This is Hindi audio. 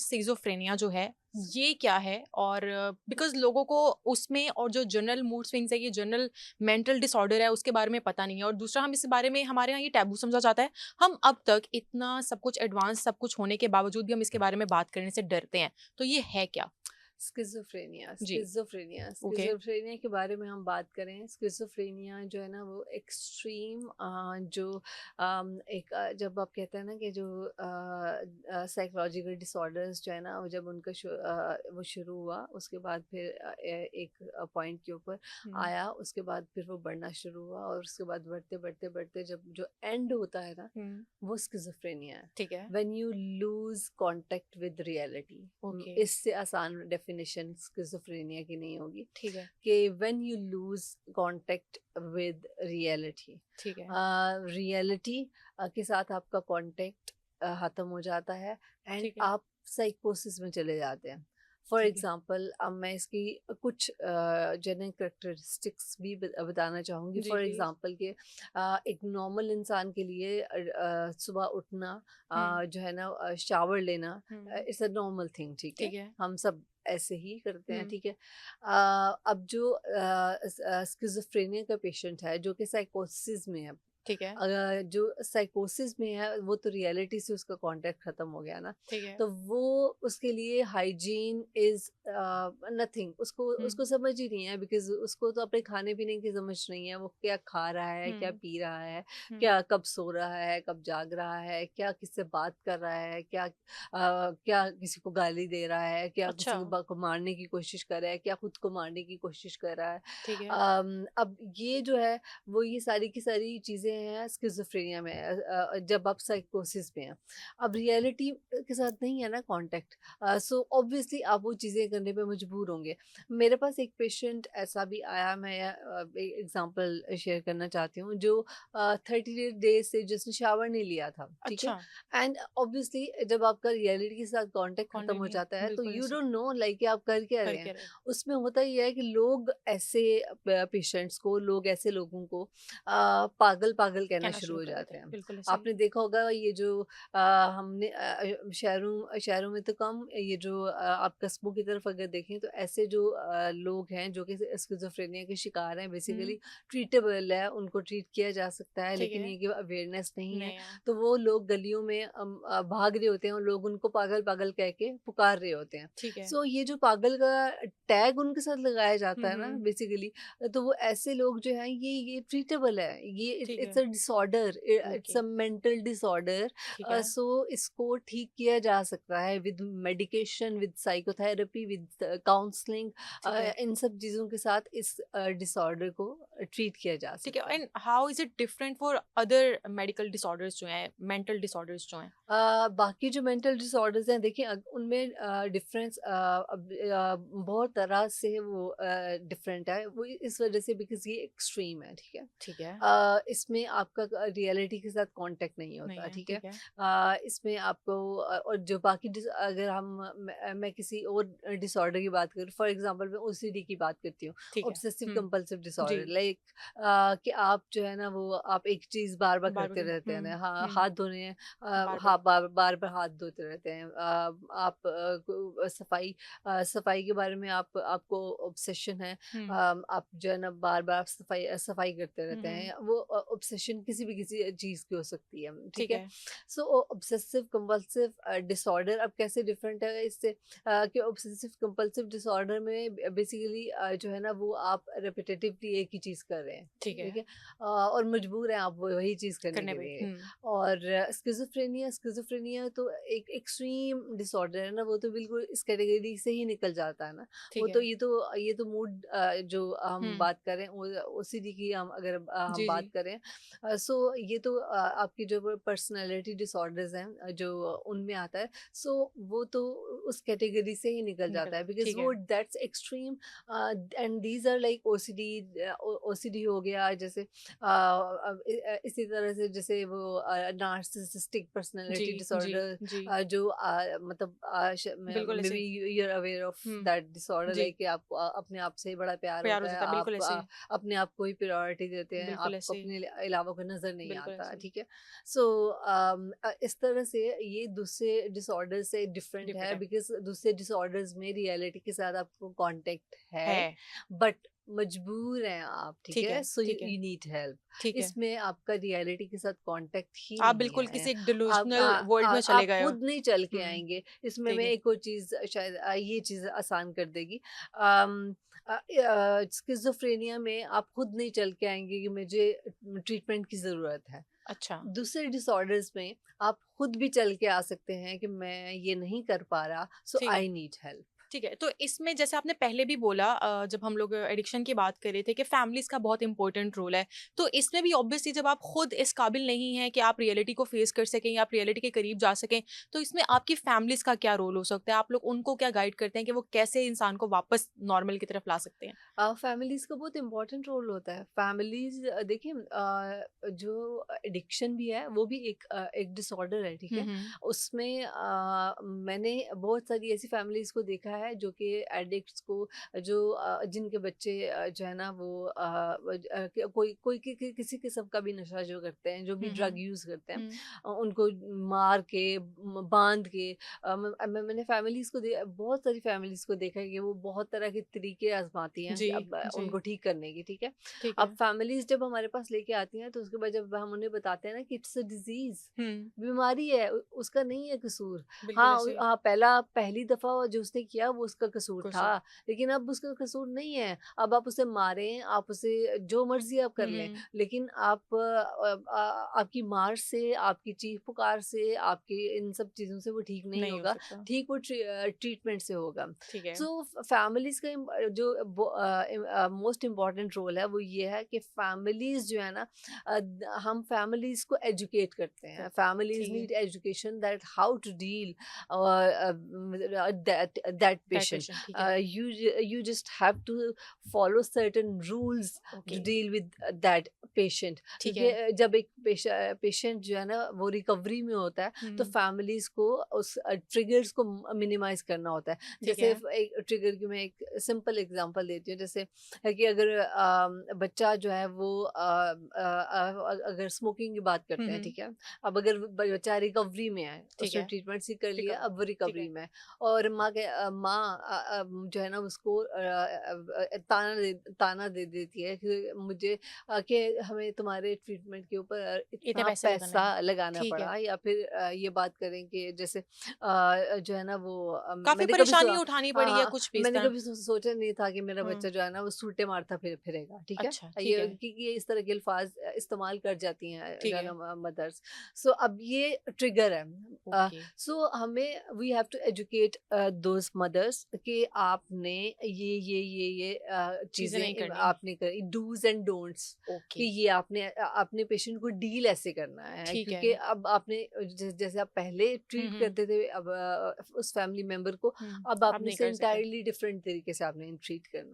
स्किज़ोफ्रेनिया जो है, ये क्या है? और बिकॉज़ लोगों को उसमें और जो जनरल मूड स्विंग्स है, ये जनरल मेंटल डिसऑर्डर है, उसके बारे में पता नहीं है और दूसरा हम इस बारे में हमारे यहाँ ये टैबू समझा जाता है। हम अब तक इतना सब कुछ एडवांस सब कुछ होने के बावजूद भी हम इसके बारे में बात करने से डरते हैं। तो ये है क्या? स्किज़ोफ्रेनिया जी, स्किज़ोफ्रेनिया ओके। स्किज़ोफ्रेनिया के बारे में हम बात करें, स्किज़ोफ्रेनिया जो है ना वो एक्सट्रीम जो एक जब आप कहते हैं ना कि जो साइकोलॉजिकल डिसऑर्डर्स जो है ना वो जब उनका वो शुरू हुआ, उसके बाद फिर एक पॉइंट के ऊपर हुँ, आया, उसके बाद फिर वो बढ़ना शुरू हुआ और उसके बाद बढ़ते बढ़ते बढ़ते जब जो एंड होता है ना हुँ, वो स्किज़ोफ्रेनिया है। ठीक है, when you lose contact with reality. Okay, इससे आसान डेफिनेशन स्किज़ोफ्रेनिया की नहीं होगी ठीक है, कि when you lose contact with reality. ठीक है, रियलिटी के साथ आपका कांटेक्ट खत्म हो जाता है एंड ठीक है, आप साइकोसिस में चले जाते हैं। फॉर ठीक है। एग्जांपल अब मैं इसकी कुछ जेनरल करेक्टरिस्टिक्स भी बताना चाहूँगी। जी, फॉर जी। एग्जांपल कि एक नॉर्मल इंसान के लिए सुबह उठना, हुँ, जो है ना शावर लेना, हुँ, इट्स अ नॉर्मल थिंग, ठीक है। ठीक है। हम सब ऐसे ही करते हैं, हुँ, ठीक है। अब जो स्किज़ोफ्रेनिया का पेशेंट है जो कि साइकोसिस में है, ठीक है, जो साइकोसिस में है वो तो रियलिटी से उसका कांटेक्ट खत्म हो गया ना। ठीक है। तो वो उसके लिए हाइजीन इज नथिंग, उसको हुँ, उसको समझ ही नहीं है, बिकॉज उसको तो अपने खाने पीने की समझ नहीं है, वो क्या खा रहा है, क्या हुँ, पी रहा है, हुँ। क्या कब सो रहा है, कब जाग रहा है, क्या किससे बात कर रहा है, क्या क्या किसी को गाली दे रहा है, क्या अच्छा, किसी को मारने की कोशिश कर रहा है, क्या खुद को मारने की कोशिश कर रहा है। ठीक है। अब ये जो है वो ये सारी की सारी चीज़ें हैं स्किज़ोफ्रेनिया में, जब आप साइकोसिस में हैं। अब रियलिटी के साथ नहीं है ना कॉन्टैक्ट, सो ऑब्वियसली आप वो चीज़ें करने पे मजबूर होंगे। मेरे पास एक पेशेंट ऐसा भी आया, मैं एग्ज़ाम्पल शेयर करना चाहती हूँ, जो 30 डेज़ से जिसने शावर नहीं लिया था, ठीक है? अच्छा, एंड ऑब्वियसली जब आपका रियलिटी के साथ कॉन्टैक्ट खत्म कॉन्टैक्ट हो नहीं जाता है तो बिल्कुल यू ऐसे डोंट नो लाइक कि आप कर क्या रहे कर हैं। क्या रहे? उसमें होता ये है कि लोग ऐसे पेशेंट्स को, लोग ऐसे लोगों को पागल पागल कहना कहना शुरू शुरू हो कर देते जाते हैं, हैं। बिल्कुल ऐसे ही। आपने देखा होगा ये जो हमने शहरों शहरों में तो कम, ये जो आप कस्बों की तरफ अगर देखें तो ऐसे जो लोग हैं जो कि स्किज़ोफ्रेनिया के शिकार हैं, हुँ, बेसिकली ट्रीटेबल है, उनको ट्रीट किया जा सकता है, ठीक लेकिन है। ये कि अवेयरनेस नहीं है। नहीं है, तो वो लोग गलियों में भाग रहे होते हैं और लोग उनको पागल पागल कह के पुकार रहे होते हैं। ठीक है। सो ये जो पागल का टैग उनके साथ लगाया जाता हुँ, है ना हुँ, बेसिकली, तो वो ऐसे लोग जो हैं ये ट्रीटेबल है, ये ठीक इट्स है। A disorder, it's okay, a mental disorder. ठीक है, सो इसको ठीक किया जा सकता है with medication, with psychotherapy, with counselling. ठीक है, इन सब चीज़ों के साथ इस डिसऑर्डर को ट्रीट किया जा ठीक है। सकता है। And how is it different for other medical disorders जो हैं, मेंटल डिसऑर्डर्स जो हैं? बाकी जो मेंटल डिसऑर्डर्स हैं, देखिए उनमें डिफरेंस बहुत तरह से वो डिफरेंट है, वो इस वजह से बिकॉज ये एक्सट्रीम है, ठीक है। ठीक है, इसमें आपका रियलिटी के साथ कांटेक्ट नहीं नहीं होता, है, ठीक है। ठीक है, इसमें आपको और जो बाकी अगर मैं किसी और डिसऑर्डर की बात करूँ, फॉर एग्जांपल मैं ओसीडी की बात करती हूँ, ठीक है। ऑब्सेसिव हुँ, कंपल्सिव जी, डिसऑर्डर, लाइक कि आप जो है ना वो आप एक चीज़ बार बार बार-बार करते रहते हैं ना, हाँ, हुँ, हाथ धोने हैं, बार-बार, हाँ, बार-बार हाथ धोते रहते हैं। आप सफाई के बारे में आपको ऑब्सेशन है। हुँ, आप जो है ना बार-बार सफाई करते हुँ, रहते हुँ, हैं। वो ऑब्सेशन किसी भी किसी चीज़ की हो सकती है, ठीक ठीक है? है, सो ऑब्सेसिव कंपल्सिव डिसऑर्डर अब कैसे डिफरेंट है इससे, कि ऑब्सेसिव कंपल्सिव डिसऑर्डर में बेसिकली जो है ना वो आप रिपिटेटिवली एक ही चीज़ कर रहे हैं, ठीक ठीक है, है? और मजबूर हैं आप वही चीज़ करने करने के पे लिए। हुँ, और स्किज़ोफ्रेनिया तो एक एक्सट्रीम डिसऑर्डर है ना, वो तो बिल्कुल इस कैटेगरी से ही निकल जाता है ना। ठीक वो तो है, ये तो मूड जो हम हुँ, बात करें ओसीडी की, हम अगर हम जी, बात जी, करें, सो ये तो आपकी जो पर्सनालिटी डिसऑर्डर्स हैं, जो उनमें आता है। सो वो तो उस कैटेगरी से ही निकल निकल जाता है, जाता बिकॉज़ ठीक वो है, that's extreme. And these are like OCD हो गया, जैसे इसी तरह से जैसे वो नार्सिसिस्टिक जी, पर्सनालिटी जी, डिसऑर्डर, जी, जो मतलब बिल्कुल मे ऐसे be you are aware of हुँ, दैट डिसऑर्डर, जी, लाइक कि आपको अपने आप से ही बड़ा प्यार प्यार हो होता है, जाता है, बिल्कुल आप ऐसे अपने आप को ही प्रायोरिटी देते हैं, बिल्कुल आपको ऐसे अपने लिए अलावा कोई नज़र नहीं बिल्कुल आता, ऐसे ठीक है। सो इस तरह से ये दूसरे डिसऑर्डर से डिफरेंट डिफरेंट है, है। बिकॉज दूसरे डिसऑर्डर्स में रियलिटी के साथ आपको कांटेक्ट है, है। बट मजबूर हैं आप, ठीक ठीक है, है, सो ठीक है, यू नीड हेल्प। ठीक है। इसमें आपका रियलिटी के साथ कांटेक्ट ही आप नहीं बिल्कुल है। किसी एक आप डिलूज़नल वर्ल्ड में चले आप गए हो। खुद नहीं चल के हुँ, आएंगे। इसमें ठीक मैं है। एक और चीज़ शायद ये चीज़ आसान कर देगी। स्किज़ोफ्रेनिया में आप खुद नहीं चल के आएंगे कि मुझे ट्रीटमेंट की ज़रूरत है। अच्छा, दूसरे डिसऑर्डर्स में आप खुद भी चल के आ सकते हैं कि मैं ये नहीं कर पा रहा, सो ठीक है। I need help. ठीक है, तो इसमें जैसे आपने पहले भी बोला जब हम लोग एडिक्शन की बात कर रहे थे कि फैमिलीज़ का बहुत इम्पोर्टेंट रोल है। तो इसमें भी ऑब्वियसली जब आप खुद इस काबिल नहीं हैं कि आप रियलिटी को फेस कर सकें या आप रियलिटी के करीब जा सकें, तो इसमें आपकी फैमिलीज़ का क्या रोल हो सकता है? आप लोग उनको क्या गाइड करते हैं कि वो कैसे इंसान को वापस नॉर्मल की तरफ ला सकते हैं? फैमिलीज़ का बहुत इम्पोर्टेंट रोल होता है। फैमिलीज़ देखिए, जो एडिक्शन भी है वो भी एक डिसऑर्डर है, ठीक हुँ, है? हुँ। उसमें मैंने बहुत सारी ऐसी फैमिलीज़ को देखा है जो कि एडिक्ट्स को, जो जिनके बच्चे जो है ना वो कोई कोई किसी किस्म का भी नशा जो करते हैं, जो भी हुँ, ड्रग हुँ। यूज़ करते हैं, हुँ। उनको मार के बांध के, मैंने फैमिलीज़ को बहुत सारी फैमिलीज़ को देखा है कि वो बहुत तरह के तरीके आजमाती हैं जी, अब जी। उनको ठीक करने की, ठीक है। ठीक अब है। फैमिलीज़ जब हमारे पास लेके आती हैं तो उसके बाद जब हम उन्हें बताते हैं ना कि इट्स अ डिजीज़, हुँ, बीमारी है, उसका नहीं है कसूर। बिल्कुल हाँ, ऐसे ही। हाँ, पहली दफ़ा जो उसने किया वो उसका कसूर था, कोसो लेकिन अब उसका कसूर नहीं है। अब आप उसे मारें, आप उसे जो मर्ज़ी आप कर हुँ, लें, हुँ। लेकिन आपकी मार से, आपकी चीख-पुकार से, आपकी इन सब चीज़ों से वो ठीक नहीं नहीं हो होगा, सकता। ठीक वो ट्रीटमेंट से होगा। ठीक है। सो फैमिलीज़ का मोस्ट इम्पॉर्टेंट रोल है वो ये है कि फैमिलीज़ जो है ना, हम फैमिलीज़ को एजुकेट करते हैं। करते हैं। फैमिलीज़ ठीक है। Need education that how to deal that that patient. Patient ठीक है। You just have to follow certain rules okay, to deal with that patient, ठीक क्योंकि है। जब एक पेशेंट जो है ना वो रिकवरी में होता है, तो हुँ, फैमिलीज़ को उस ट्रिगर्स को मिनिमाइज़ करना होता है। ठीक जैसे है। एक ट्रिगर की मैं एक सिंपल एग्जांपल देती हूँ, जैसे है कि अगर बच्चा जो है वो अगर स्मोकिंग की बात हुँ, करते हैं, हुँ। ठीक है। अब अगर बच्चा रिकवरी में है, ठीक उसने है। ट्रीटमेंट सीख कर लिया, रिकवर अब वो ठीक रिकवरी है। में है, और माँ जो है ना उसको ताना दे देती है कि मुझे कि हमें तुम्हारे ट्रीटमेंट के ऊपर इतने इतना पैसे लगाने पैसा हैं। लगाना ठीक है। पड़ा, या फिर ये बात करें कि जैसे जो है ना वो काफ़ी मैंने कभी परेशानी उठानी हाँ, पड़ी या हाँ, कुछ भी इस मैंने तरह? कभी सोचा नहीं था कि मेरा हुँ, बच्चा जो है ना वो सूटे मारता फिरेगा, ठीक है। अच्छा, ठीक ये है, क्योंकि ये इस तरह के अल्फाज इस्तेमाल कर जाती हैं ठीक जो है है। ना मदर्स। सो अब ये ट्रिगर है। ओके, सो हमें we have to educate those mothers कि आपने ये चीज़ें नहीं चीज़ें करनी। आपने करी, डूज एंड डोंट्स, ओके, कि ये आपने अपने पेशेंट को डील ऐसे करना है, ठीक है। क्योंकि अब आपने जैसे आप पहले हुँ, ट्रीट हुँ, करते थे अब उस फैमिली मेंबर को, हुँ। अब अब आपने नहीं से कर सकते। इंटायरली डिफरेंट तरीके से आपने ट्रीट करना है।